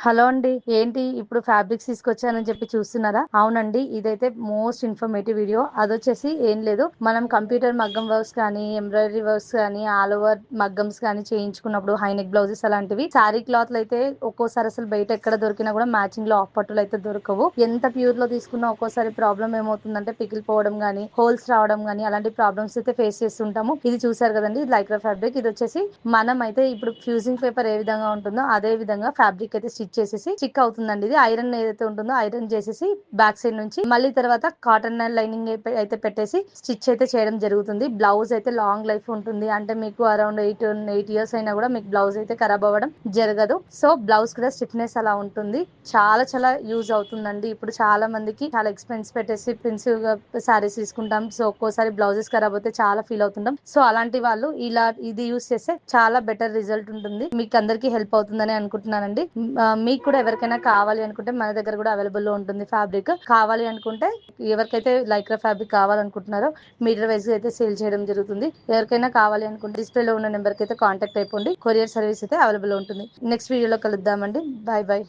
Hello అండి. ఏంటి ఇప్పుడు ఫ్యాబ్రిక్స్ తీసుకొచ్చానని చెప్పి చూస్తున్నారా? అవునండి. ఇదైతే మోస్ట్ ఇన్ఫర్మేటివ్ వీడియో. అదొచ్చేసి ఏం లేదు. మనం కంప్యూటర్ మగ్గం వర్క్స్ కానీ, ఎంబ్రాయిడరీ వర్క్స్ కానీ, ఆల్ ఓవర్ మగ్గమ్స్ కానీ చేయించుకున్నప్పుడు హైనెక్ బ్లౌజెస్ అలాంటివి శారీ క్లాత్లు అయితే ఒక్కోసారి అసలు బయట ఎక్కడ దొరికినా కూడా మ్యాచింగ్ లో ఆఫ్ పట్టులు అయితే దొరకవు. ఎంత ప్యూర్ లో తీసుకున్నా ఒక్కోసారి ప్రాబ్లం ఏమవుతుందంటే పిగిలిపోవడం గానీ, హోల్స్ రావడం గానీ అలాంటి ప్రాబ్లమ్స్ అయితే ఫేస్ చేస్తుంటాము. ఇది చూసారు కదండి, లైక్రా ఫ్యాబ్రిక్. ఇది వచ్చేసి మనం అయితే ఇప్పుడు ఫ్యూజింగ్ పేపర్ ఏ విధంగా ఉంటుందో అదే విధంగా ఫ్యాబ్రిక్ అయితే స్టిచ్ చేసేసి స్టిక్ అవుతుందండి. ఇది ఐరన్ ఏదైతే ఉంటుందో ఐరన్ చేసేసి బ్యాక్ సైడ్ నుంచి మళ్ళీ తర్వాత కాటన్ లైనింగ్ అయితే పెట్టేసి స్టిచ్ అయితే చేయడం జరుగుతుంది. బ్లౌజ్ అయితే లాంగ్ లైఫ్ ఉంటుంది. అంటే మీకు అరౌండ్ 8 ఇయర్స్ అయినా కూడా మీకు బ్లౌజ్ అయితే ఖరాబ్ అవ్వడం జరగదు. సో బ్లౌజ్ కూడా స్టిఫ్నెస్ అలా ఉంటుంది. చాలా చాలా యూజ్ అవుతుందండి. ఇప్పుడు చాలా మందికి చాలా ఎక్స్పెన్స్ పెట్టేసి పెన్సివ్ గా శారీస్ తీసుకుంటాం. సో ఒక్కోసారి బ్లౌజెస్ ఖరాబ్ అయితే చాలా ఫీల్ అవుతుంటాం. సో అలాంటి వాళ్ళు ఇలా ఇది యూజ్ చేస్తే చాలా బెటర్ రిజల్ట్ ఉంటుంది. మీకు అందరికీ హెల్ప్ అవుతుందని అనుకుంటున్నానండి. మీకు కూడా ఎవరికైనా కావాలి అనుకుంటే మన దగ్గర కూడా అవైలబుల్ లో ఉంటుంది ఫ్యాబ్రిక్. కావాలి అనుకుంటే ఎవరికైతే లైక్రా ఫ్యాబ్రిక్ కావాలనుకుంటున్నారో మీటర్ వైజ్ అయితే సేల్ చేయడం జరుగుతుంది. ఎవరికైనా కావాలి అనుకుంటే డిస్ప్లే లో ఉన్న నెంబర్ కి అయితే కాంటాక్ట్ అయిపోండి. కొరియర్ సర్వీస్ అయితే అవైలబుల్ ఉంటుంది. నెక్స్ట్ వీడియోలో కలుద్దామండి. Bye bye.